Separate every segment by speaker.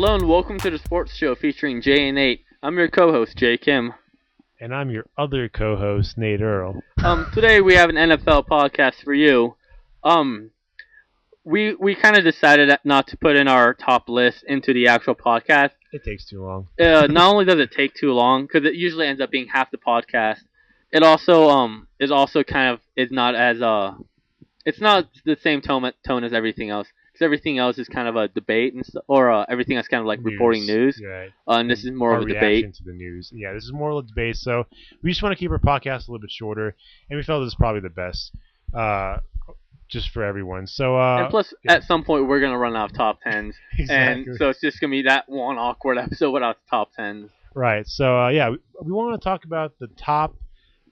Speaker 1: Hello and welcome to the sports show featuring Jay and Nate. I'm your co-host, Jay Kim.
Speaker 2: And I'm your other co-host, Nate Earl.
Speaker 1: Today we have an NFL podcast for you. We kind of decided not to put in our top list into the actual podcast.
Speaker 2: It takes too long.
Speaker 1: Not only does it take too long, because it usually ends up being half the podcast, it also is also kind of is not as it's not the same tone as everything else. Because everything else is kind of a debate and or everything else kind of like reporting news.
Speaker 2: Right.
Speaker 1: And this is more
Speaker 2: our
Speaker 1: of a
Speaker 2: reaction
Speaker 1: debate.
Speaker 2: to the news. Yeah, this is more of a debate. So we just want to keep our podcast a little bit shorter, and we felt this is probably the best, just for everyone. So
Speaker 1: And plus, at some point, we're going to run out of top 10s.
Speaker 2: Exactly.
Speaker 1: And so it's just going to be that one awkward episode without the top 10s.
Speaker 2: Right. So we want to talk about the top.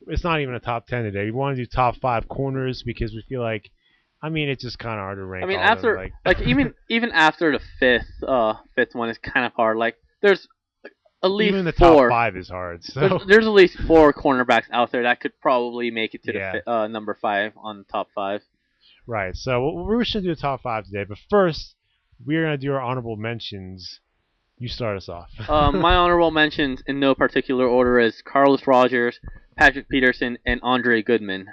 Speaker 2: It's not even a top 10 today. We want to do top 5 corners because we feel like, it's just kind of hard to rank.
Speaker 1: I mean,
Speaker 2: all
Speaker 1: after
Speaker 2: of them,
Speaker 1: like even after the fifth one is kind of hard. Like there's at least
Speaker 2: even the
Speaker 1: four.
Speaker 2: top 5 is hard. So
Speaker 1: There's at least 4 cornerbacks out there that could probably make it to
Speaker 2: Yeah.
Speaker 1: the number 5 on the top 5.
Speaker 2: Right. So we're just gonna do a top 5 today, but first we're gonna do our honorable mentions. You start us off.
Speaker 1: My honorable mentions in no particular order is Carlos Rogers, Patrick Peterson, and Andre Goodman.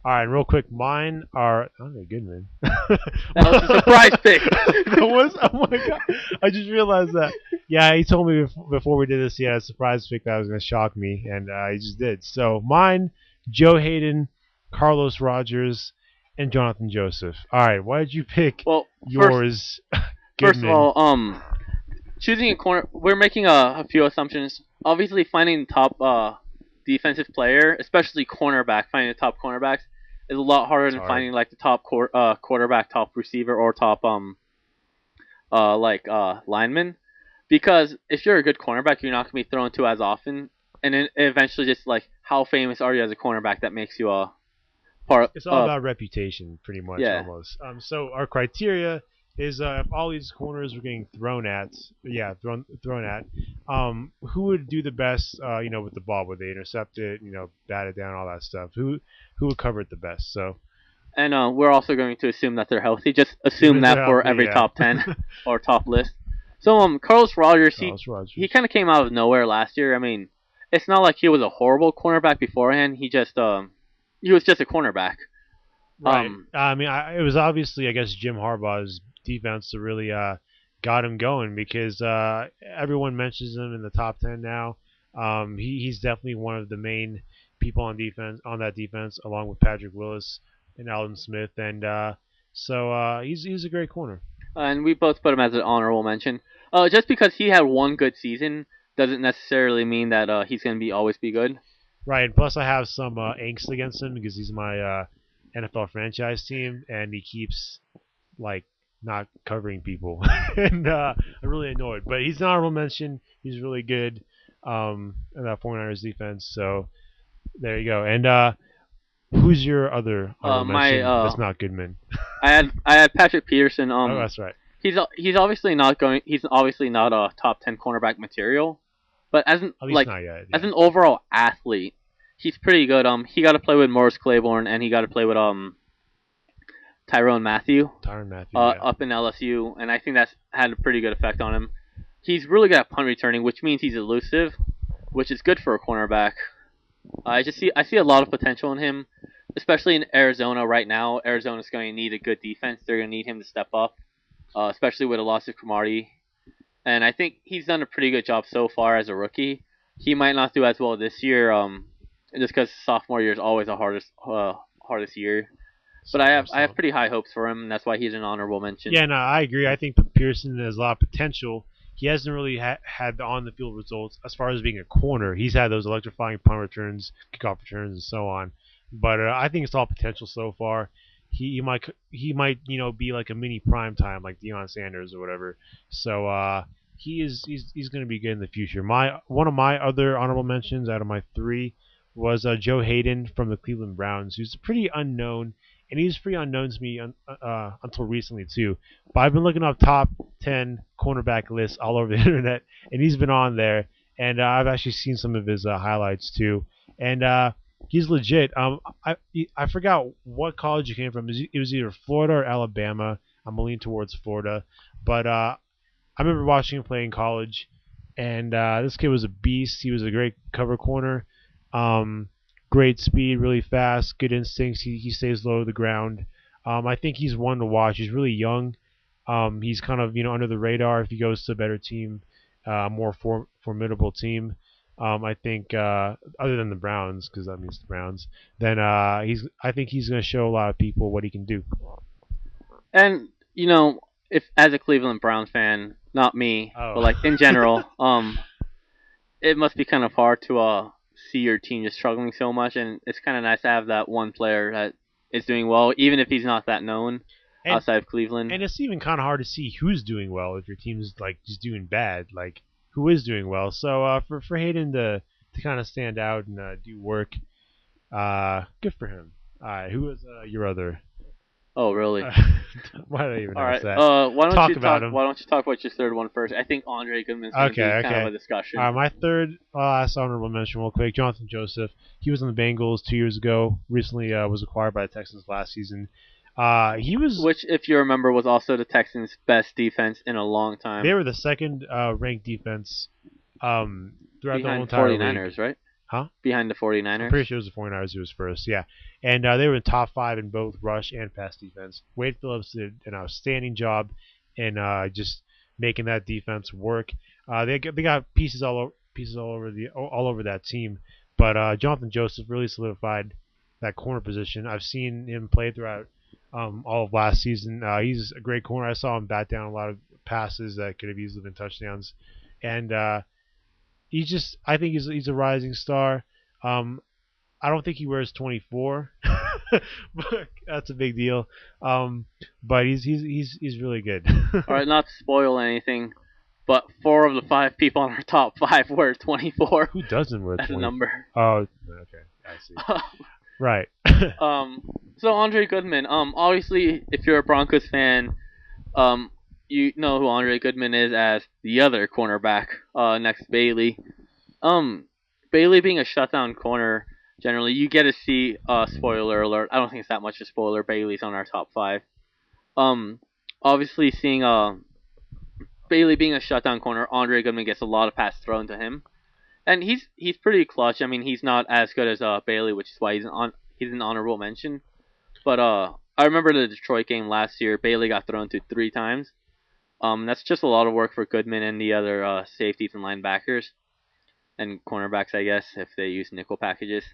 Speaker 2: All right, real quick, mine are Andre Goodman.
Speaker 1: That was a surprise pick.
Speaker 2: That was, oh my god! I just realized that. Yeah, he told me before we did this, he had a surprise pick that was gonna shock me, and he just did. So mine, Joe Hayden, Carlos Rogers, and Jonathan Joseph. All right, why did you pick yours?
Speaker 1: First of all, choosing a corner, we're making a few assumptions. Obviously, finding the top defensive player, especially cornerback, finding the top cornerbacks is a lot harder than finding like the top quarterback, top receiver, or top lineman. Because if you're a good cornerback, you're not gonna be thrown to as often, and then eventually just like how famous are you as a cornerback that makes you a part.
Speaker 2: It's all about reputation, pretty much,
Speaker 1: yeah.
Speaker 2: almost. So our criteria is if all these corners were getting thrown at, who would do the best, with the ball? Would they intercept it, bat it down, all that stuff? Who would cover it the best? So.
Speaker 1: And we're also going to assume that they're healthy. Just assume that for every top 10 or top list. So Carlos Rogers, he kind of came out of nowhere last year. I mean, it's not like he was a horrible cornerback beforehand. He was just a cornerback.
Speaker 2: Right. It was obviously, I guess, Jim Harbaugh's defense that really got him going because everyone mentions him in the top 10 now. He's definitely one of the main people on that defense, along with Patrick Willis and Alden Smith, and so he's a great corner.
Speaker 1: And we both put him as an honorable mention. Just because he had one good season doesn't necessarily mean that he's going to always be good.
Speaker 2: Right, and plus I have some angst against him because he's my NFL franchise team, and he keeps not covering people, and I'm really annoyed. But he's an honorable mention. He's really good in that 49ers defense. So there you go. And who's your other honorable mention? That's not Goodman.
Speaker 1: I had Patrick Peterson.
Speaker 2: Oh, that's right.
Speaker 1: He's obviously not a top 10 cornerback material, but as an as an overall athlete, he's pretty good. He got to play with Morris Claiborne, and he got to play with Tyrann Mathieu. Up in LSU, and I think that's had a pretty good effect on him. He's really good at punt returning, which means he's elusive, which is good for a cornerback. I see a lot of potential in him, especially in Arizona right now. Arizona's going to need a good defense. They're going to need him to step up, especially with a loss of Cromartie. And I think he's done a pretty good job so far as a rookie. He might not do as well this year, just because sophomore year is always the hardest year. But I have pretty high hopes for him, and that's why he's an honorable mention.
Speaker 2: Yeah, no, I agree. I think Pearson has a lot of potential. He hasn't really had the on-the-field results as far as being a corner. He's had those electrifying punt returns, kickoff returns, and so on. But I think it's all potential so far. He might be like a mini prime time, like Deion Sanders or whatever. So he's going to be good in the future. One of my other honorable mentions out of my 3 was Joe Hayden from the Cleveland Browns, who's pretty unknown. And he was pretty unknown to me until recently, too. But I've been looking up top 10 cornerback lists all over the internet, and he's been on there. And I've actually seen some of his highlights, too. And he's legit. I forgot what college he came from. It was either Florida or Alabama. I'm leaning towards Florida. But I remember watching him play in college, and this kid was a beast. He was a great cover corner. Great speed, really fast, good instincts. He stays low to the ground. I think he's one to watch. He's really young. He's kind of under the radar if he goes to a better team, more formidable team. I think other than the Browns, because that means the Browns, then I think he's going to show a lot of people what he can do.
Speaker 1: And if as a Cleveland Browns fan, not me, but like in general, it must be kind of hard to see your team just struggling so much, and it's kind of nice to have that one player that is doing well, even if he's not that known outside of Cleveland.
Speaker 2: And it's even kind of hard to see who's doing well if your team's like just doing bad, like who is doing well. So for Hayden to kind of stand out and do work, good for him. Who was your other?
Speaker 1: Oh, really?
Speaker 2: Why did I even ask that?
Speaker 1: Why don't
Speaker 2: talk
Speaker 1: you
Speaker 2: about him?
Speaker 1: Why don't you talk about your third one first? I think Andre Goodman's going to be kind of a discussion.
Speaker 2: My third last honorable mention real quick, Jonathan Joseph. He was on the Bengals 2 years ago. Recently was acquired by the Texans last season.
Speaker 1: Which, if you remember, was also the Texans' best defense in a long time.
Speaker 2: They were the second ranked defense throughout the whole entire
Speaker 1: 49ers,
Speaker 2: league.
Speaker 1: Right?
Speaker 2: Huh?
Speaker 1: Behind the 49ers?
Speaker 2: I'm pretty sure it was the 49ers who was first, yeah. And they were in top 5 in both rush and pass defense. Wade Phillips did an outstanding job in just making that defense work. They got pieces all over that team, but Jonathan Joseph really solidified that corner position. I've seen him play throughout all of last season. He's a great corner. I saw him bat down a lot of passes that could have easily been touchdowns, and I think he's a rising star. I don't think he wears 24, but that's a big deal. But he's really good.
Speaker 1: All right, not to spoil anything, but 4 of the 5 people on our top 5 wear 24.
Speaker 2: Who doesn't wear 24?
Speaker 1: That's a number.
Speaker 2: Oh, okay, I see. Right.
Speaker 1: So Andre Goodman. Obviously, if you're a Broncos fan, you know who Andre Goodman is as the other cornerback next to Bailey. Bailey being a shutdown corner, generally you get to see. Spoiler alert. I don't think it's that much a spoiler. Bailey's on our top 5. Obviously seeing Bailey being a shutdown corner, Andre Goodman gets a lot of passes thrown to him, and he's pretty clutch. I mean, he's not as good as Bailey, which is why he's an honorable mention. But I remember the Detroit game last year. Bailey got thrown to 3 times. That's just a lot of work for Goodman and the other safeties and linebackers and cornerbacks, I guess, if they use nickel packages.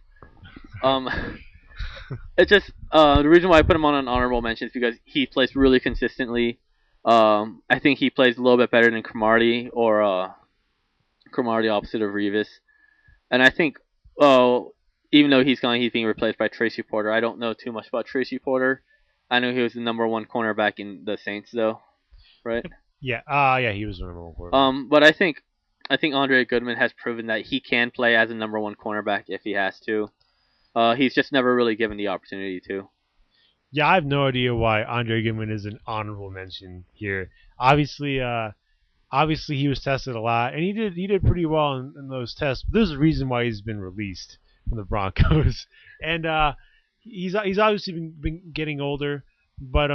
Speaker 1: It's just the reason why I put him on an honorable mention is because he plays really consistently. I think he plays a little bit better than Cromartie or Cromartie opposite of Revis. And I think, even though he's being replaced by Tracy Porter, I don't know too much about Tracy Porter. I know he was the number 1 cornerback in the Saints, though, right?
Speaker 2: Yeah, he was the number 1 cornerback.
Speaker 1: But I think Andre Goodman has proven that he can play as a number 1 cornerback if he has to. He's just never really given the opportunity to.
Speaker 2: Yeah, I have no idea why Andre Goodman is an honorable mention here. Obviously he was tested a lot, and he did pretty well in those tests. But there's a reason why he's been released from the Broncos, and he's obviously been getting older. But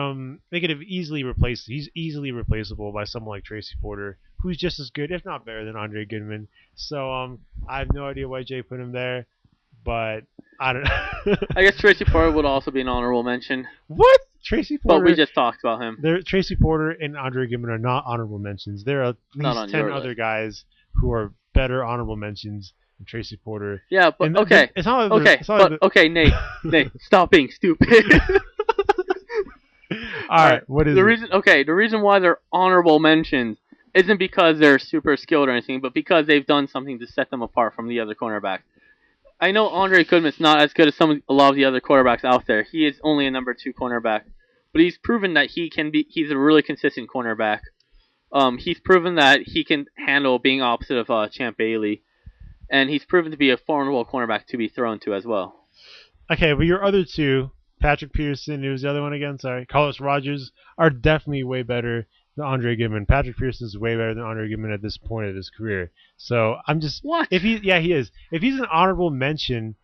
Speaker 2: they could have easily replaced. He's easily replaceable by someone like Tracy Porter, who's just as good, if not better, than Andre Goodman. So I have no idea why Jay put him there, but I don't know.
Speaker 1: I guess Tracy Porter would also be an honorable mention.
Speaker 2: What? Tracy Porter?
Speaker 1: But we just talked about him.
Speaker 2: Tracy Porter and Andre Goodman are not honorable mentions. There are at least 10 other guys who are better honorable mentions than Tracy Porter.
Speaker 1: Yeah, but okay. Okay, Nate, stop being stupid.
Speaker 2: All right, what is
Speaker 1: the reason? Okay, the reason why they're honorable mentions isn't because they're super skilled or anything, but because they've done something to set them apart from the other cornerbacks. I know Andre Goodman's not as good as a lot of the other quarterbacks out there. He is only a number 2 cornerback, but he's proven that he's a really consistent cornerback. He's proven that he can handle being opposite of Champ Bailey, and he's proven to be a formidable cornerback to be thrown to as well.
Speaker 2: Okay, but your other 2, Patrick Pearson, who was the other one again? Sorry, Carlos Rogers, are definitely way better than Andre Goodman. Patrick Pearson is way better than Andre Goodman at this point of his career. So I'm just
Speaker 1: what?
Speaker 2: He is. If he's an honorable mention,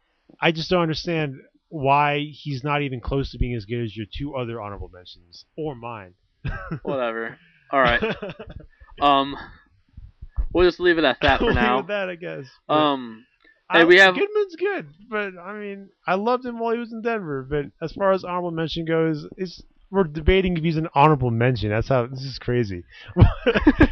Speaker 2: I just don't understand why he's not even close to being as good as your 2 other honorable mentions or mine.
Speaker 1: Whatever. All right. Um, we'll just leave it at that for
Speaker 2: We'll leave it
Speaker 1: now.
Speaker 2: at that, I guess. But
Speaker 1: Hey, we have
Speaker 2: Goodman's good, but I mean, I loved him while he was in Denver. But as far as honorable mention goes, we're debating if he's an honorable mention. That's how this is crazy.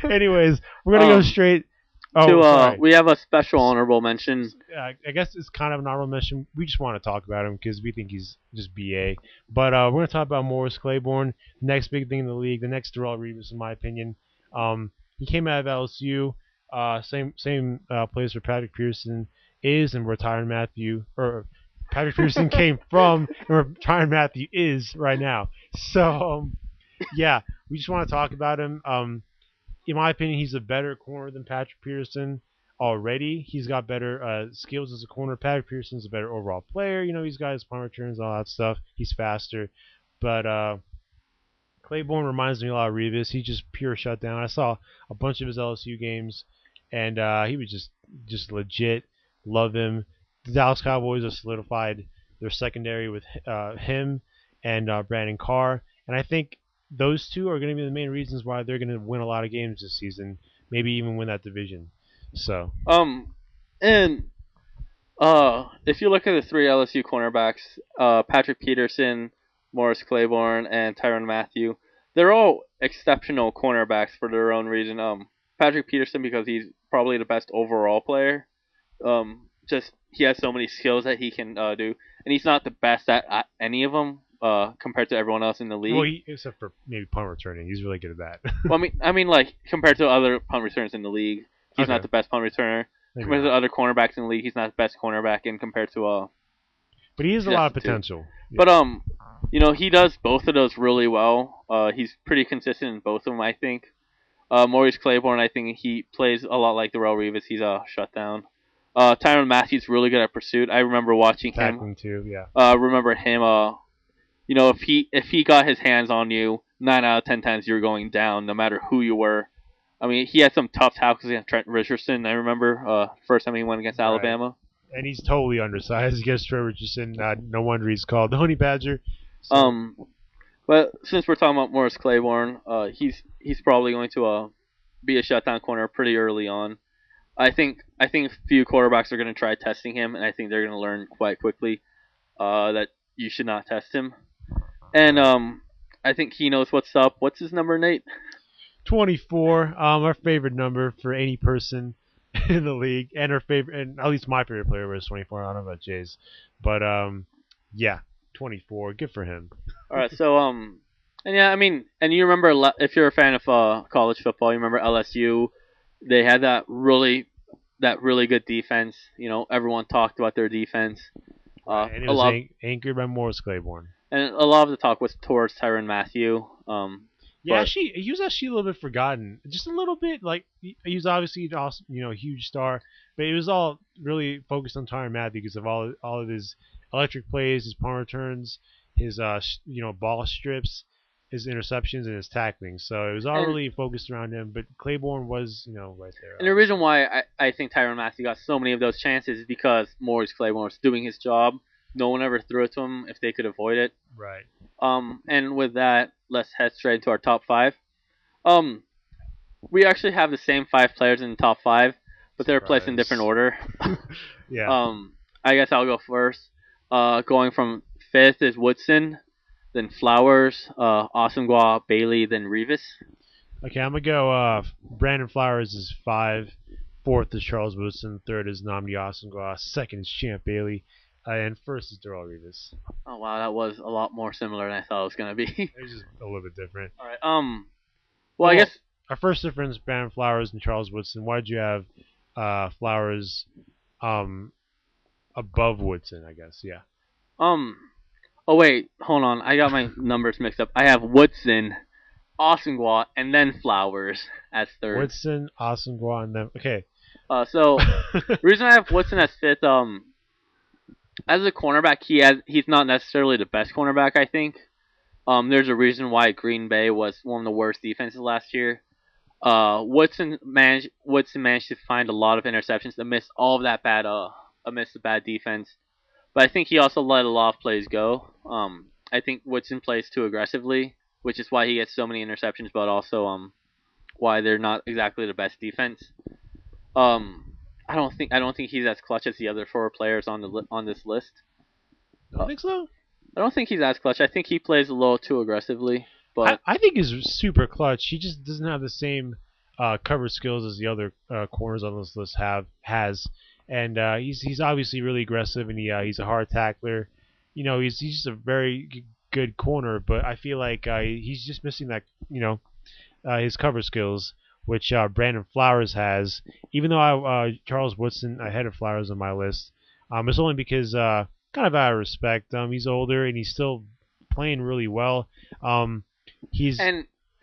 Speaker 2: Anyways, we're gonna go straight. Oh, sorry.
Speaker 1: We have a special honorable mention.
Speaker 2: I guess it's kind of an honorable mention. We just want to talk about him because we think he's just BA. But we're going to talk about Morris Claiborne, next big thing in the league, the next Darrelle Revis, in my opinion. He came out of LSU, same place where Patrick Pearson is and where Tyrann Mathieu, or Patrick Pearson came from and where Tyrann Mathieu is right now. So, yeah, we just want to talk about him. In my opinion, he's a better corner than Patrick Pearson already. He's got better skills as a corner. Patrick Pearson's a better overall player. He's got his punt returns, all that stuff. He's faster. But Claiborne reminds me a lot of Revis. He's just pure shutdown. I saw a bunch of his LSU games, and he was just legit. Love him. The Dallas Cowboys have solidified their secondary with him and Brandon Carr. And I think those two are going to be the main reasons why they're going to win a lot of games this season, maybe even win that division. So
Speaker 1: and if you look at the three LSU cornerbacks, Patrick Peterson, Morris Claiborne, and Tyrann Mathieu, they're all exceptional cornerbacks for their own reason. Patrick Peterson because he's probably the best overall player. Just he has so many skills that he can do, and he's not the best at any of them. Compared to everyone else in the league.
Speaker 2: Well, except for maybe punt returning, he's really good at that.
Speaker 1: Well, I mean, like compared to other punt returners in the league, he's not the best punt returner.
Speaker 2: Maybe
Speaker 1: compared to other cornerbacks in the league, he's not the best cornerback. And compared to
Speaker 2: but he has a lot of potential.
Speaker 1: Yeah. But he does both of those really well. He's pretty consistent in both of them, I think. Maurice Claiborne, I think he plays a lot like Darrelle Revis. He's a shutdown. Tyrann Mathieu's really good at pursuit. I remember watching him.
Speaker 2: Tackling too, yeah.
Speaker 1: Remember him. If he got his hands on you, 9 out of 10 times you were going down, no matter who you were. I mean, he had some tough tackles against Trent Richardson. I remember first time he went against Alabama.
Speaker 2: And he's totally undersized against Trent Richardson. No wonder he's called the Honey Badger. So.
Speaker 1: But since we're talking about Morris Claiborne, he's probably going to be a shutdown corner pretty early on. I think a few quarterbacks are going to try testing him, and I think they're going to learn quite quickly that you should not test him. And I think he knows what's up. What's his number, Nate?
Speaker 2: 24. Our favorite number for any person in the league, and at least my favorite player was 24. I don't know about Jay's, but yeah, 24. Good for him.
Speaker 1: All right, so and yeah, I mean, and you remember if you're a fan of college football, you remember LSU. They had that really good defense. Everyone talked about their defense.
Speaker 2: And it was anchored by Morris Claiborne.
Speaker 1: And a lot of the talk was towards Tyrann Mathieu.
Speaker 2: Yeah, he was actually a little bit forgotten, just a little bit. Like he was obviously an awesome, a huge star, but it was all really focused on Tyrann Mathieu because of all of his electric plays, his punt returns, his ball strips, his interceptions, and his tackling. So it was all really focused around him. But Claiborne was right there.
Speaker 1: And the reason why I think Tyrann Mathieu got so many of those chances is because Maurice Claiborne was doing his job. No one ever threw it to him if they could avoid it.
Speaker 2: Right.
Speaker 1: And with that, let's head straight into our top 5. We actually have the same 5 players in the top 5, but they're placed in different order.
Speaker 2: Yeah.
Speaker 1: I guess I'll go first. Going from 5th is Woodson, then Flowers, Osengwa, Bailey, then Revis.
Speaker 2: Okay, I'm gonna go. Brandon Flowers is 5. 4th is Charles Woodson. 3rd is Nnamdi Asomugha. 2nd is Champ Bailey. And 1st is Darrelle Revis.
Speaker 1: Oh wow, that was a lot more similar than I thought it was gonna be.
Speaker 2: It was just a little bit different.
Speaker 1: All right. Well, I guess
Speaker 2: our first difference: Brandon Flowers and Charles Woodson. Why did you have Flowers above Woodson? I guess, yeah.
Speaker 1: Oh wait, hold on. I got my numbers mixed up. I have Woodson, Osengwa, and then Flowers as 3rd.
Speaker 2: Woodson, Osengwa, and then okay.
Speaker 1: So the reason I have Woodson as 5th, as a cornerback, he's not necessarily the best cornerback, I think. There's a reason why Green Bay was one of the worst defenses last year. Woodson managed to find a lot of interceptions amidst all of that amidst the bad defense. But I think he also let a lot of plays go. I think Woodson plays too aggressively, which is why he gets so many interceptions. But also, why they're not exactly the best defense. I don't think he's as clutch as the other four players on this list.
Speaker 2: Don't think so.
Speaker 1: I don't think he's as clutch. I think he plays a little too aggressively. But
Speaker 2: I think he's super clutch. He just doesn't have the same cover skills as the other corners on this list has, and he's obviously really aggressive, and he's a hard tackler. He's just a very good corner, but I feel like he's just missing that his cover skills, which Brandon Flowers has. Even though Charles Woodson ahead of Flowers on my list, it's only because kind of out of respect. He's older and he's still playing really well.
Speaker 1: And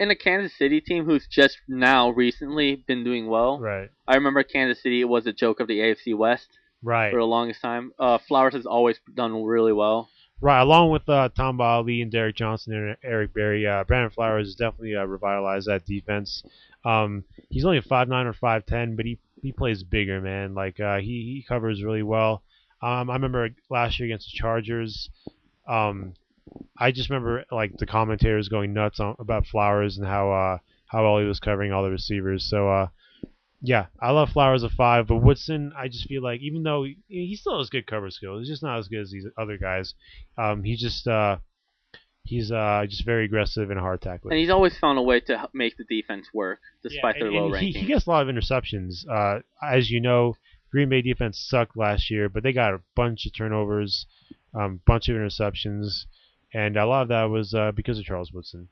Speaker 1: in a Kansas City team who's just now recently been doing well.
Speaker 2: Right.
Speaker 1: I remember Kansas City was a joke of the AFC West.
Speaker 2: Right.
Speaker 1: For the longest time. Flowers has always done really well.
Speaker 2: Right, along with Tom Bali and Derek Johnson and Eric Berry, Brandon Flowers has definitely revitalized that defense. He's only 5'9" or 5'10", but he plays bigger, man. Like he covers really well. I remember last year against the Chargers. I just remember like the commentators going nuts about Flowers and how well he was covering all the receivers. So yeah, I love Flowers at 5, but Woodson, I just feel like even though he still has good cover skills, he's just not as good as these other guys. He's just very aggressive and a hard tackler.
Speaker 1: And he's always found a way to make the defense work despite their low rankings.
Speaker 2: He gets a lot of interceptions. As you know, Green Bay defense sucked last year, but they got a bunch of turnovers, bunch of interceptions, and a lot of that was because of Charles Woodson.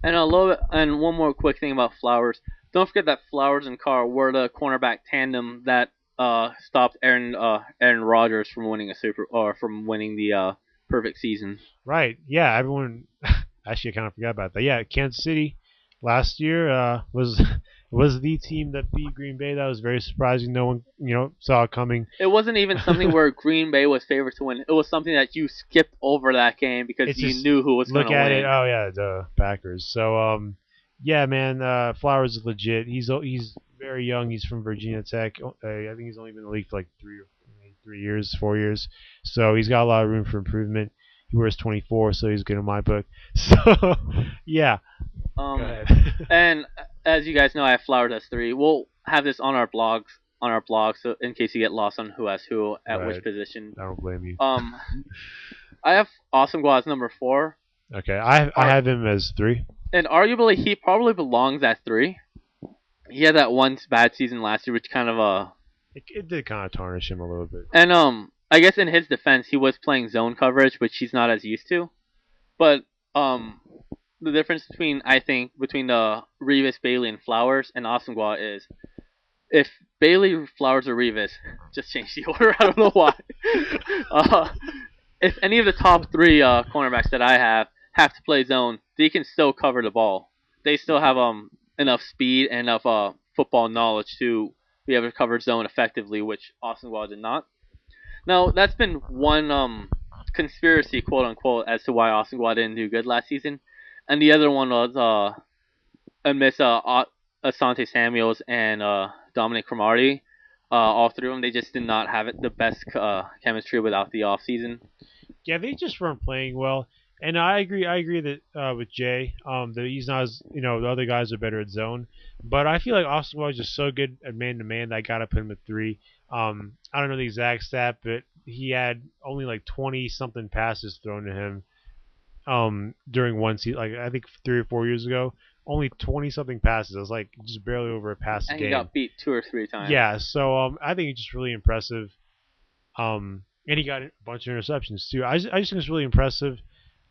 Speaker 1: And one more quick thing about Flowers. Don't forget that Flowers and Carr were the cornerback tandem that stopped Aaron Rodgers from winning the perfect season.
Speaker 2: Right. Yeah. Everyone. Actually, I kind of forgot about that. Yeah. Kansas City last year was the team that beat Green Bay. That was very surprising. No one saw it coming.
Speaker 1: It wasn't even something where Green Bay was favored to win. It was something that you skipped over that game because you knew who was going to win.
Speaker 2: Look at it. Oh yeah, the Packers. So yeah, man, Flowers is legit. He's very young. He's from Virginia Tech. I think he's only been in the league for like 4 years. So he's got a lot of room for improvement. He wears 24, so he's good in my book. So yeah. Go ahead.
Speaker 1: And as you guys know, I have Flowers as 3. We'll have this on our blog, so in case you get lost on who has who at which position.
Speaker 2: I don't blame you.
Speaker 1: I have Osengwa as number 4.
Speaker 2: Okay, I have him as 3.
Speaker 1: And arguably, he probably belongs at 3. He had that one bad season last year, which kind of
Speaker 2: it did kind of tarnish him a little bit.
Speaker 1: And I guess in his defense, he was playing zone coverage, which he's not as used to. But the difference between Revis, Bailey, and Flowers and Osengwa is if Bailey, Flowers, or Revis, just change the order. I don't know why. If any of the top 3 cornerbacks that I have to play zone, they can still cover the ball. They still have enough speed and enough football knowledge to be able to cover zone effectively, which Osengwa did not. Now, that's been one conspiracy, quote unquote, as to why Osengwa didn't do good last season, and the other one was amidst Asante Samuels and Dominic Cromartie. All 3 of them, they just did not have the best chemistry without the offseason.
Speaker 2: Yeah, they just weren't playing well. And I agree that with Jay, that he's not as the other guys are better at zone, but I feel like Osengwa is just so good at man to man that I gotta put him at 3. I don't know the exact stat, but he had only like 20 something passes thrown to him during one season, like I think 3 or 4 years ago. Only 20 something passes. It was like just barely over a pass a game.
Speaker 1: And he got beat 2 or 3 times.
Speaker 2: Yeah, so I think it's just really impressive. And he got a bunch of interceptions too. I just think it's really impressive.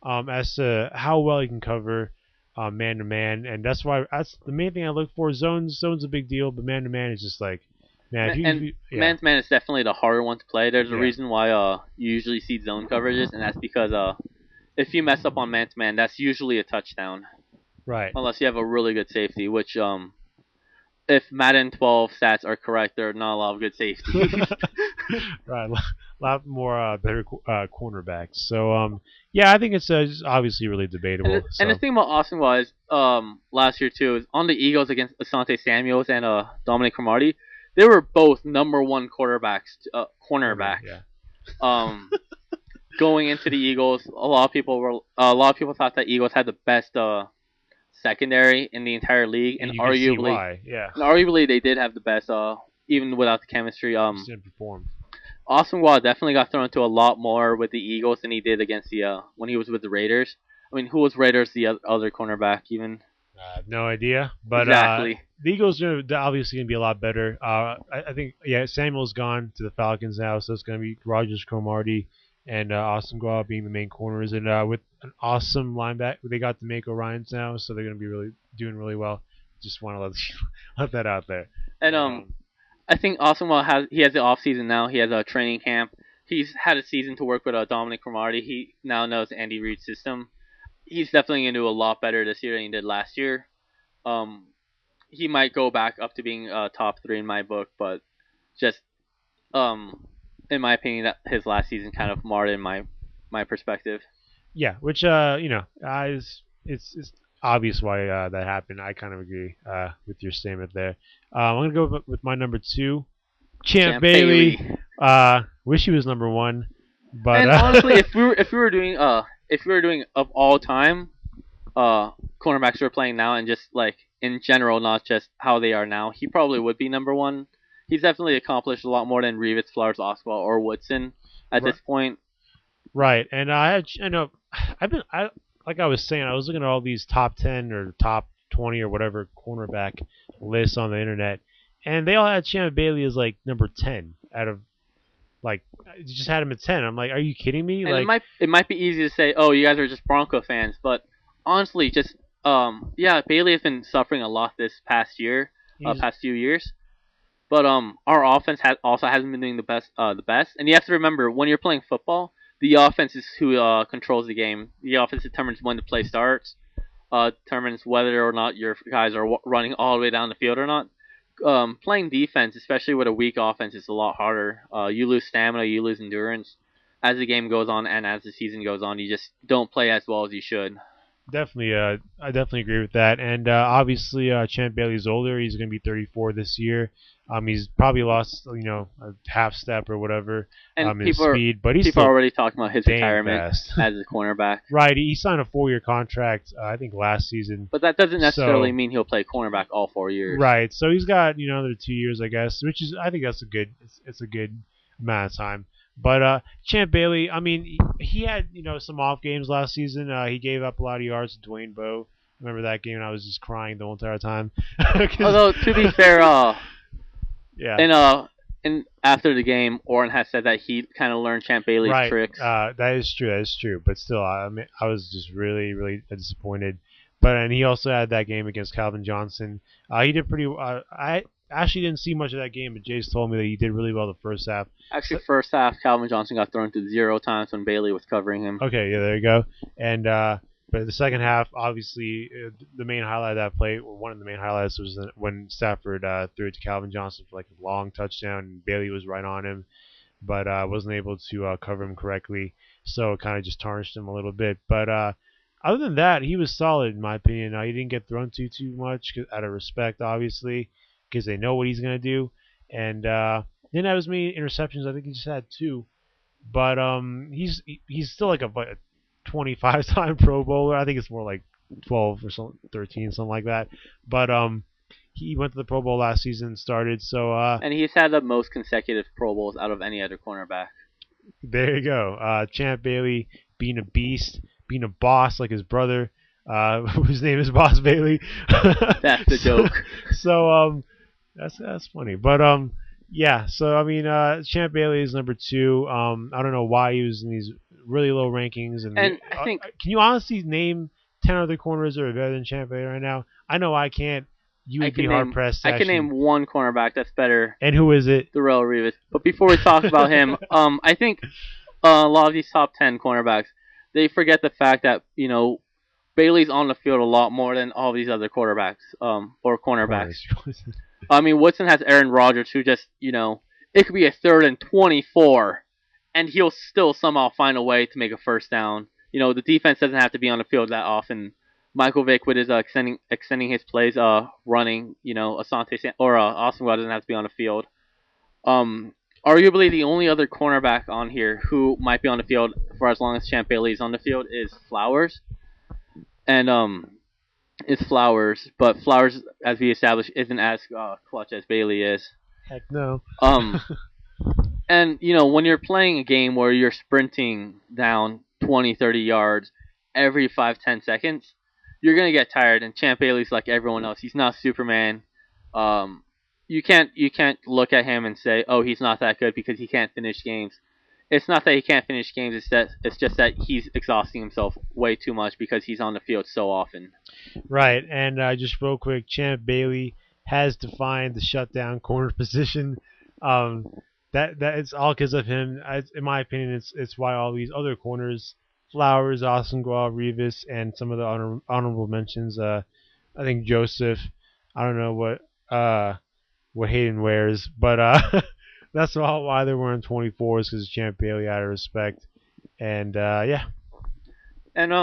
Speaker 2: As to how well he can cover man to man, and that's the main thing I look for. Zone's a big deal, but man to man is just like man to
Speaker 1: man is definitely the harder one to play. There's a reason why you usually see zone coverages, and that's because if you mess up on man to man, that's usually a touchdown.
Speaker 2: Right.
Speaker 1: Unless you have a really good safety, which if Madden 12 stats are correct, there are not a lot of good safeties.
Speaker 2: Right, a lot more better cornerbacks. So yeah, I think it's obviously really debatable.
Speaker 1: And the thing about Osengwa is last year too is on the Eagles against Asante Samuels and Dominic Cromartie, they were both number 1 cornerbacks.
Speaker 2: Yeah.
Speaker 1: Going into the Eagles, a lot of people thought that Eagles had the best secondary in the entire league,
Speaker 2: and you can see why. Yeah.
Speaker 1: And arguably they did have the best. Even without the chemistry.
Speaker 2: Just didn't perform.
Speaker 1: Oswald definitely got thrown to a lot more with the Eagles than he did against the when he was with the Raiders. I mean, who was Raiders the other cornerback even?
Speaker 2: I have no idea, but
Speaker 1: exactly.
Speaker 2: The Eagles are obviously going to be a lot better. I think Samuel's gone to the Falcons now, so it's going to be Rogers, Cromartie, and Oswald being the main corners, and with an awesome linebacker, they got DeMeco Ryans now, so they're going to be doing really well. Just want to let that out there.
Speaker 1: And I think Oswald has the off season now. He has a training camp. He's had a season to work with Dominic Cromartie. He now knows Andy Reid's system. He's definitely going to do a lot better this year than he did last year. He might go back up to being top 3 in my book, but just in my opinion, that his last season kind of marred in my perspective.
Speaker 2: Yeah, which it's obvious why that happened. I kind of agree with your statement there. I'm gonna go with my number 2, Champ Bailey. Wish he was number 1, but
Speaker 1: honestly, if we were doing of all time cornerbacks who are playing now and just like in general, not just how they are now, he probably would be number 1. He's definitely accomplished a lot more than Revis, Flowers, Oswald, or Woodson at this point.
Speaker 2: Right, and like I was saying, I was looking at all these top 10 or top 20 or whatever cornerback lists on the internet, and they all had Champ Bailey as like number 10 out of like you just had him at 10. I'm like, are you kidding me?
Speaker 1: And
Speaker 2: like
Speaker 1: it might be easy to say, oh, you guys are just Bronco fans, but honestly, just Bailey has been suffering a lot this past year, past few years. But our offense hasn't been doing the best. And you have to remember, when you're playing football, the offense is who controls the game. The offense determines when the play starts, determines whether or not your guys are running all the way down the field or not. Playing defense, especially with a weak offense, is a lot harder. You lose stamina, you lose endurance. As the game goes on and as the season goes on, you just don't play as well as you should.
Speaker 2: Definitely, I definitely agree with that. And obviously, Champ Bailey's older. He's going to be 34 this year. He's probably lost, a half step or whatever in his speed. But
Speaker 1: people are already talking about his retirement as a cornerback.
Speaker 2: Right, he signed a 4-year contract, I think, last season.
Speaker 1: But that doesn't necessarily mean he'll play cornerback all 4 years.
Speaker 2: Right, so he's got another 2 years, I guess, which is I think that's it's a good amount of time. But Champ Bailey, I mean, he had some off games last season. He gave up a lot of yards to Dwayne Bowe. Remember that game? And I was just crying the whole entire time.
Speaker 1: Although to be fair,
Speaker 2: yeah.
Speaker 1: And after the game, Orrin has said that he kind of learned Champ Bailey's tricks.
Speaker 2: That is true. But still, I mean, I was just really, really disappointed. And he also had that game against Calvin Johnson. He did pretty. I actually didn't see much of that game, but Jace told me that he did really well the first half.
Speaker 1: Actually, first half, Calvin Johnson got thrown to 0 times when Bailey was covering him.
Speaker 2: Okay, yeah, there you go. And but the second half, obviously, the main highlight of that play, or one of the main highlights, was when Stafford threw it to Calvin Johnson for like a long touchdown, and Bailey was right on him, but wasn't able to cover him correctly, so it kind of just tarnished him a little bit. But other than that, he was solid in my opinion. He didn't get thrown to too much out of respect, obviously, because they know what he's going to do. And didn't have as many interceptions. I think he just had 2. But he's still like a 25-time Pro Bowler. I think it's more like 12 or 13, something like that. But he went to the Pro Bowl last season and started. So
Speaker 1: and he's had the most consecutive Pro Bowls out of any other cornerback.
Speaker 2: There you go. Champ Bailey being a beast, being a boss like his brother, whose name is Boss Bailey.
Speaker 1: That's the joke.
Speaker 2: So that's funny. But yeah. So I mean, Champ Bailey is number 2. I don't know why he was in these really low rankings. And
Speaker 1: I think,
Speaker 2: can you honestly name 10 other corners that are better than Champ Bailey right now? I know I can't. You would be hard pressed.
Speaker 1: I can name one cornerback that's better.
Speaker 2: And who is it?
Speaker 1: Darrelle Revis. But before we talk about him, I think a lot of these top 10 cornerbacks, they forget the fact that Bailey's on the field a lot more than all these other quarterbacks or cornerbacks. I mean, Woodson has Aaron Rodgers, who just it could be a 3rd and 24, and he'll still somehow find a way to make a first down. The defense doesn't have to be on the field that often. Michael Vick with his extending his plays, running. Asante or Austin Wells doesn't have to be on the field. Arguably, the only other cornerback on here who might be on the field for as long as Champ Bailey is on the field is Flowers. And is Flowers, but Flowers, as we established, isn't as clutch as Bailey is.
Speaker 2: Heck no.
Speaker 1: Um, and when you're playing a game where you're sprinting down 20, 30 yards every 5, 10 seconds, you're gonna get tired. And Champ Bailey's like everyone else. He's not Superman. Um, you can't look at him and say, oh, he's not that good because he can't finish games. It's not that he can't finish games. It's just that he's exhausting himself way too much because he's on the field so often.
Speaker 2: Right, and just real quick, Champ Bailey has defined the shutdown corner position. Um, that it's all because of him. In my opinion, it's why all these other corners, Flowers, Ossengual, Revis, and some of the honorable mentions. I think Joseph. I don't know what Hayden wears, but that's all why they're wearing 24s because Champ Bailey out of respect. And yeah.
Speaker 1: And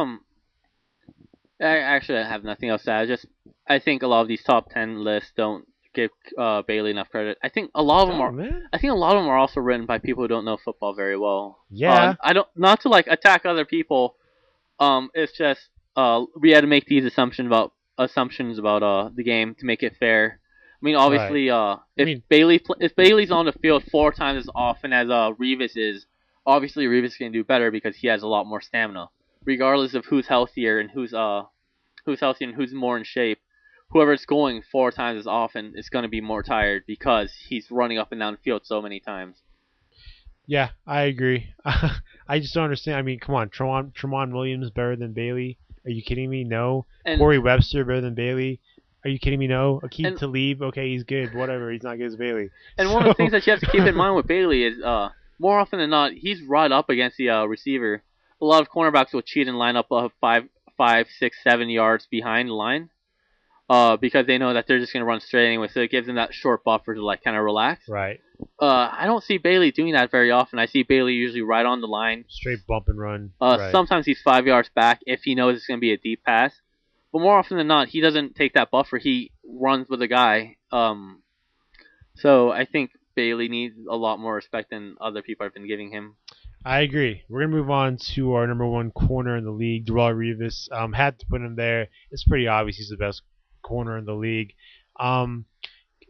Speaker 1: I have nothing else to add. I think a lot of these top 10 lists don't give Bailey enough credit. I think a lot of them are.
Speaker 2: Man.
Speaker 1: I think a lot of them are also written by people who don't know football very well.
Speaker 2: Yeah.
Speaker 1: I don't, not to attack other people. It's just we had to make these assumptions about the game to make it fair. I mean, obviously,
Speaker 2: right.
Speaker 1: if Bailey's on the field 4 times as often as Revis is, obviously Revis can do better because he has a lot more stamina. Regardless of who's healthier and who's healthier and who's more in shape, whoever's going 4 times as often is going to be more tired because he's running up and down the field so many times.
Speaker 2: Yeah, I agree. I just don't understand. I mean, come on, Tramon Williams better than Bailey? Are you kidding me? No. And Corey Webster better than Bailey? Are you kidding me? No. Akeem Talib, okay, he's good. Whatever, he's not good as Bailey.
Speaker 1: And one of the things that you have to keep in mind with Bailey is, more often than not, he's right up against the receiver. A lot of cornerbacks will cheat and line up 5, 6, 7 yards behind the line, because they know that they're just going to run straight anyway. So it gives them that short buffer to kind of relax.
Speaker 2: Right.
Speaker 1: I don't see Bailey doing that very often. I see Bailey usually right on the line.
Speaker 2: Straight bump and run.
Speaker 1: Right. Sometimes he's 5 yards back if he knows it's going to be a deep pass. But more often than not, he doesn't take that buffer. He runs with the guy. So I think Bailey needs a lot more respect than other people have been giving him.
Speaker 2: I agree. We're going to move on to our number one corner in the league, Darrelle Revis. Had to put him there. It's pretty obvious he's the best corner in the league. When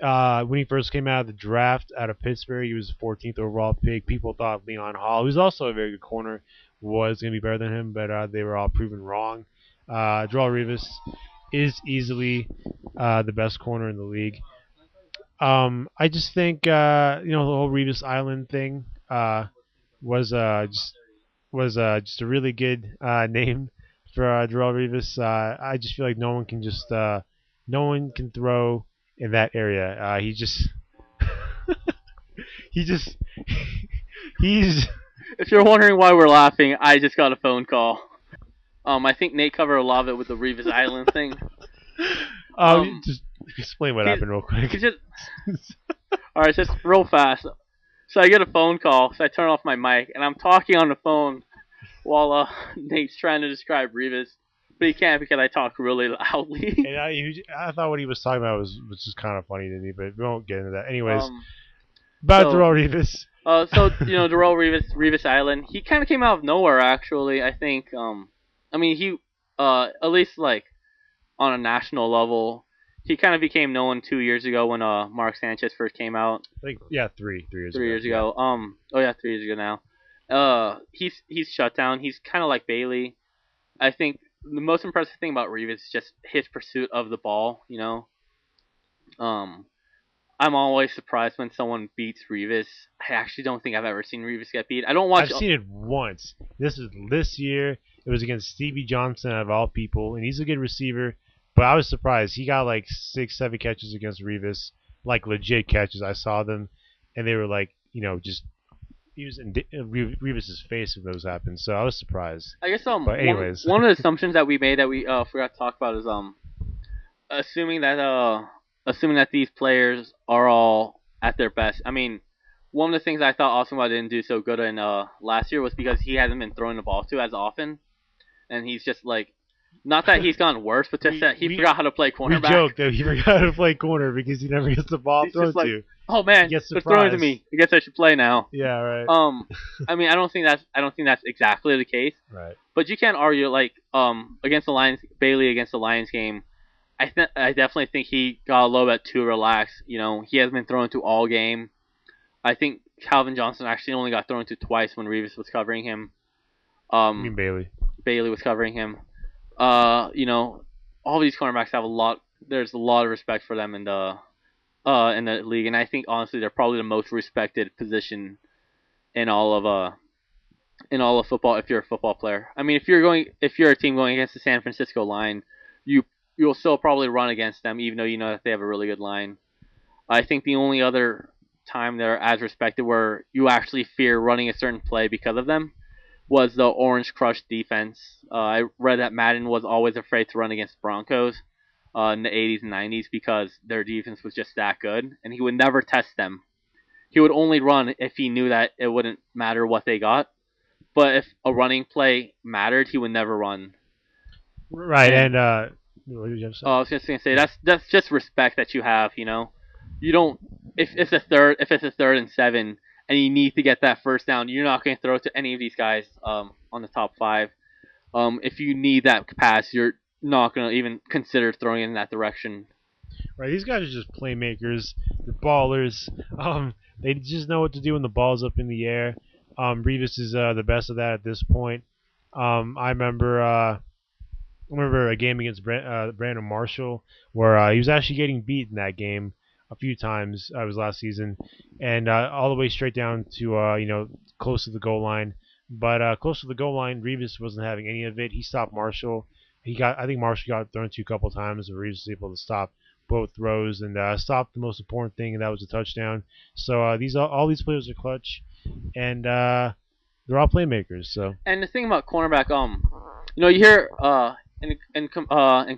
Speaker 2: he first came out of the draft out of Pittsburgh, he was the 14th overall pick. People thought Leon Hall, who's also a very good corner, was going to be better than him, but they were all proven wrong. Darrelle Revis is easily the best corner in the league. I just think the whole Revis Island thing was just a really good name for Darrelle Revis. I just feel like no one can throw in that area. He's.
Speaker 1: If you're wondering why we're laughing, I just got a phone call. I think Nate covered a lot of it with the Revis Island thing.
Speaker 2: Just explain what happened real quick.
Speaker 1: Alright, just real fast. So I get a phone call, so I turn off my mic, and I'm talking on the phone while Nate's trying to describe Revis. But he can't because I talk really loudly.
Speaker 2: And I thought what he was talking about was just kind of funny to me, but we won't get into that. Anyways, Darrelle Revis.
Speaker 1: Darrelle Revis Island, he kind of came out of nowhere, actually, I think. He, at least, on a national level, he kind of became known 2 years ago when Mark Sanchez first came out.
Speaker 2: Three years ago.
Speaker 1: 3 years ago. Yeah. 3 years ago now. He's shut down. He's kind of like Bailey. I think the most impressive thing about Revis is just his pursuit of the ball, I'm always surprised when someone beats Revis. I actually don't think I've ever seen Revis get beat.
Speaker 2: I've seen it once. This year. It was against Stevie Johnson of all people, and he's a good receiver. But I was surprised. He got 6, 7 catches against Revis, legit catches. I saw them, and they were just he was in Revis's face when those happened. So I was surprised.
Speaker 1: I guess
Speaker 2: But anyways,
Speaker 1: one of the assumptions that we made that we forgot to talk about is assuming that these players are all at their best. I mean, one of the things I thought Ossengual didn't do so good in last year was because he hasn't been throwing the ball to as often, and he's just not that he's gotten worse, but just that he forgot how to play cornerback.
Speaker 2: We joke that he forgot how to play corner because he never gets the ball thrown to.
Speaker 1: Oh man, it's throwing to me. I guess I should play now.
Speaker 2: Yeah, right.
Speaker 1: I don't think that's exactly the case.
Speaker 2: Right.
Speaker 1: But you can't argue against the Lions, Bailey against the Lions game. I definitely think he got a little bit too relaxed. He has been thrown to all game. I think Calvin Johnson actually only got thrown to twice when Revis was covering him.
Speaker 2: I mean
Speaker 1: Um,
Speaker 2: Bailey.
Speaker 1: Bailey was covering him. All these cornerbacks have a lot. There's a lot of respect for them in the league, and I think honestly they're probably the most respected position in all of football. If you're a football player, I mean, if you're a team going against the San Francisco line, you you'll still probably run against them, even though you know that they have a really good line. I think the only other time they're as respected where you actually fear running a certain play because of them was the Orange Crush defense. I read that Madden was always afraid to run against Broncos in the 80s and 90s because their defense was just that good, and he would never test them. He would only run if he knew that it wouldn't matter what they got. But if a running play mattered, he would never run.
Speaker 2: Right,
Speaker 1: And
Speaker 2: and what did you have to say?
Speaker 1: I was just gonna say that's just respect that you have. You don't if it's a third and 7 and you need to get that first down, you're not gonna throw it to any of these guys on the top 5. If you need that pass, you're not gonna even consider throwing it in that direction.
Speaker 2: Right, these guys are just playmakers. They're ballers. They just know what to do when the ball's up in the air. Revis is the best of that at this point. I remember a game against Brandon Marshall where he was actually getting beat in that game a few times. It was last season, and all the way straight down to close to the goal line. But close to the goal line, Revis wasn't having any of it. He stopped Marshall. I think Marshall got thrown to a couple times, and Revis was able to stop both throws and stop the most important thing, and that was a touchdown. So all these players are clutch, and they're all playmakers. So.
Speaker 1: And the thing about cornerback, you hear in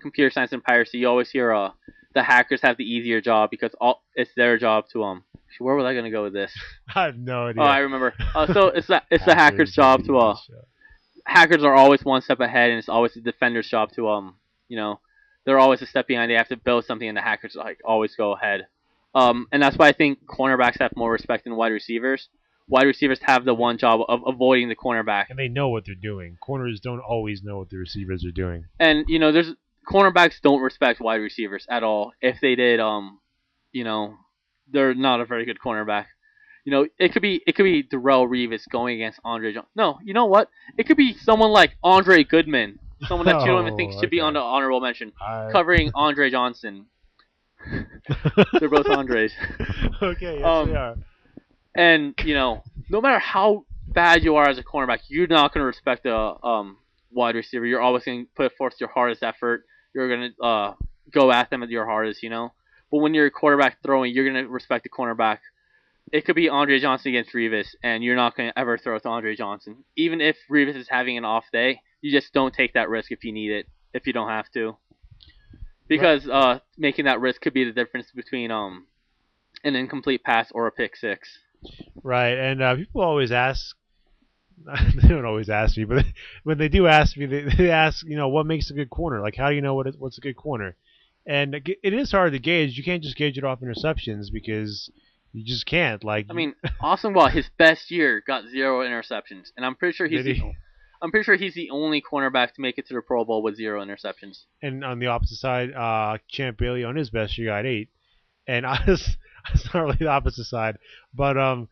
Speaker 1: computer science and piracy, you always hear the hackers have the easier job because it's their job to Where was I gonna go with this?
Speaker 2: I have no idea.
Speaker 1: Oh, I remember. So it's the hackers' job to hackers are always one step ahead, and it's always the defender's job to they're always a step behind. They have to build something, and the hackers always go ahead. And that's why I think cornerbacks have more respect than wide receivers. Wide receivers have the one job of avoiding the cornerback,
Speaker 2: and they know what they're doing. Corners don't always know what the receivers are doing.
Speaker 1: And there's cornerbacks don't respect wide receivers at all. If they did, they're not a very good cornerback. It could be Darrelle Revis going against Andre Johnson. No, you know what? It could be someone like Andre Goodman, someone that you don't even think should be on the honorable mention, covering Andre Johnson. They're both Andres.
Speaker 2: Okay, yes they are.
Speaker 1: And no matter how bad you are as a cornerback, you're not going to respect a wide receiver. You're always going to put forth your hardest effort. You're going to go at them at your hardest, But when you're a quarterback throwing, you're going to respect the cornerback. It could be Andre Johnson against Revis, and you're not going to ever throw to Andre Johnson. Even if Revis is having an off day, you just don't take that risk if you need it, if you don't have to. Because making that risk could be the difference between an incomplete pass or a pick six.
Speaker 2: Right, and people always ask, they don't always ask me, but when they do ask me, they ask, what makes a good corner? Like, how do you know what's a good corner? And it is hard to gauge. You can't just gauge it off interceptions because you just can't.
Speaker 1: I mean, Asamoah, his best year got 0 interceptions, and I'm pretty sure he's the only cornerback to make it to the Pro Bowl with 0 interceptions.
Speaker 2: And on the opposite side, Champ Bailey on his best year got 8, and it's not really the opposite side, but I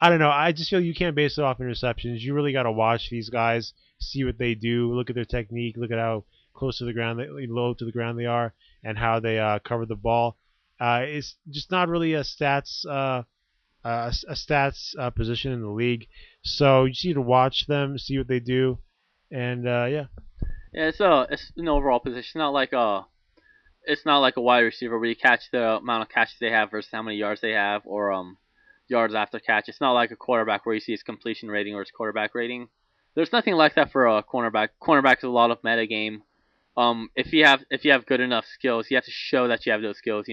Speaker 2: don't know. I just feel you can't base it off interceptions. You really got to watch these guys, see what they do, look at their technique, look at how close to the ground, low to the ground they are, and how they cover the ball. It's just not really a stats position in the league. So you just need to watch them, see what they do, and yeah.
Speaker 1: Yeah, it's an overall position. It's not like a wide receiver where you catch the amount of catches they have versus how many yards they have, or yards after catch. It's not like a quarterback where you see his completion rating or his quarterback rating. There's nothing like that for a cornerback. Cornerback is a lot of meta game. If you have good enough skills, you have to show that you have those skills.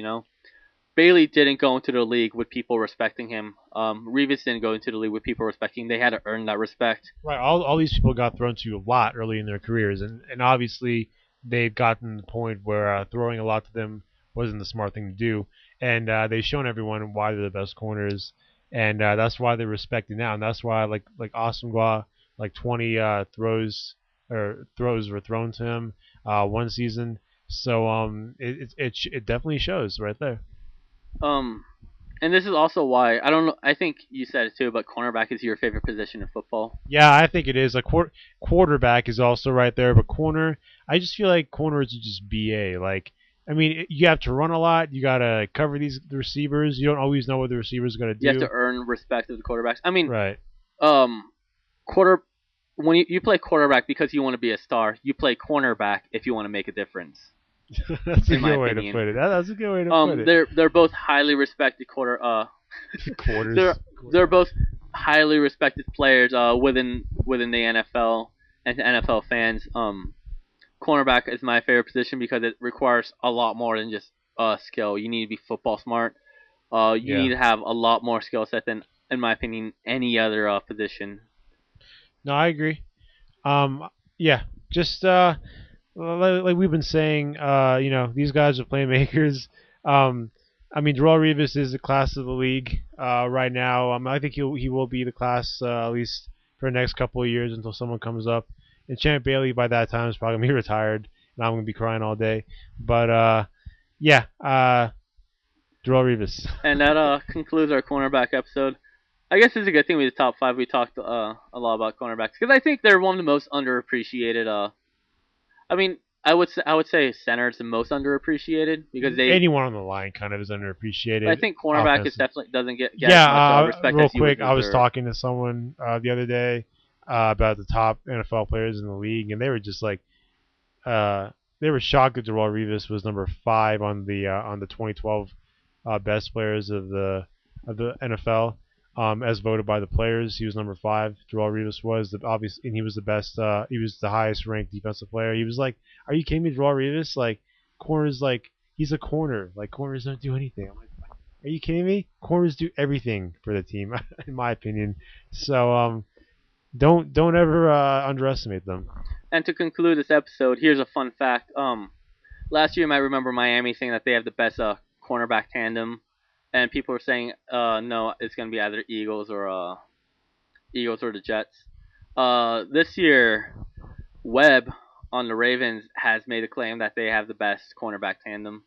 Speaker 1: Bailey didn't go into the league with people respecting him. Revis didn't go into the league with people respecting him. They had to earn that respect.
Speaker 2: Right. All these people got thrown to a lot early in their careers, and obviously they've gotten to the point where throwing a lot to them wasn't the smart thing to do, and they've shown everyone why they're the best corners, and that's why they're respected now, and that's why like Asamoah, 20 throws were thrown to him one season. So it definitely shows right there.
Speaker 1: Um, and this is also why I don't know. I think you said it too, but cornerback is your favorite position in football.
Speaker 2: Yeah, I think it is. Like quarterback is also right there, but corner, I just feel like corner is just BA. Like, I mean, you have to run a lot. You gotta cover the receivers. You don't always know what the receiver's gonna do.
Speaker 1: You have to earn respect of the quarterbacks. I mean,
Speaker 2: right.
Speaker 1: um, quarter when you play quarterback because you want to be a star, you play cornerback if you want to make a difference.
Speaker 2: That's a good way to put it. That's a good way to put it.
Speaker 1: They're both highly respected
Speaker 2: Quarters.
Speaker 1: they're both highly respected players within the NFL and NFL fans. Cornerback is my favorite position because it requires a lot more than just skill. You need to be football smart. You need to have a lot more skill set than, in my opinion, any other position.
Speaker 2: No, I agree. Yeah, just like we've been saying, these guys are playmakers. I mean, Darrelle Revis is the class of the league right now. I think he will be the class at least for the next couple of years until someone comes up. And Champ Bailey by that time is probably gonna be retired, and I'm gonna be crying all day. But yeah, Darrelle Revis.
Speaker 1: And that concludes our cornerback episode. I guess it's a good thing with the top 5. We talked a lot about cornerbacks because I think they're one of the most underappreciated. I mean, I would say center is the most underappreciated because
Speaker 2: anyone on the line kind of is underappreciated.
Speaker 1: I think cornerback is definitely doesn't get as much respect
Speaker 2: real
Speaker 1: as you
Speaker 2: quick.
Speaker 1: would
Speaker 2: I was talking to someone the other day about the top NFL players in the league, and they were just like, they were shocked that Darrelle Revis was number 5 on the 2012 best players of the NFL. As voted by the players, he was number 5. Darrelle Revis was the obvious, and he was the best. He was the highest ranked defensive player. He was like, "Are you kidding me, Darrelle Revis? Like, corners, like he's a corner. Like corners don't do anything." I'm like, "Are you kidding me? Corners do everything for the team, in my opinion." So don't ever underestimate them.
Speaker 1: And to conclude this episode, here's a fun fact. Last year you might remember Miami saying that they have the best cornerback tandem. And people are saying, no, it's going to be either Eagles or the Jets. This year, Webb on the Ravens has made a claim that they have the best cornerback tandem,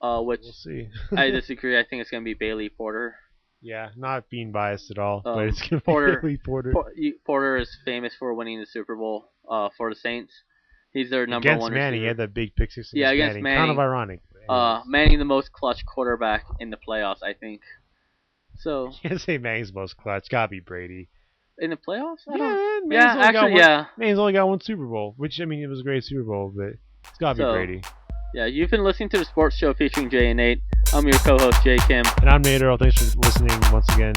Speaker 1: which
Speaker 2: we'll see.
Speaker 1: I disagree. I think it's going to be Bailey Porter.
Speaker 2: Yeah, not being biased at all, but it's going to be Bailey Porter.
Speaker 1: Porter is famous for winning the Super Bowl for the Saints. He's their number
Speaker 2: against
Speaker 1: one
Speaker 2: Manning,
Speaker 1: receiver.
Speaker 2: He had that big pick 6
Speaker 1: against Manning.
Speaker 2: Kind of ironic.
Speaker 1: Manning the most clutch quarterback in the playoffs, I think. So
Speaker 2: you can't say Manning's most clutch. Gotta be Brady.
Speaker 1: In the playoffs?
Speaker 2: Manning's only got one Super Bowl, which I mean it was a great Super Bowl, but it's gotta be Brady.
Speaker 1: Yeah, you've been listening to the Sports Show featuring Jay and Nate. I'm your co-host Jay Kim,
Speaker 2: and I'm Nate Earl. Thanks for listening once again.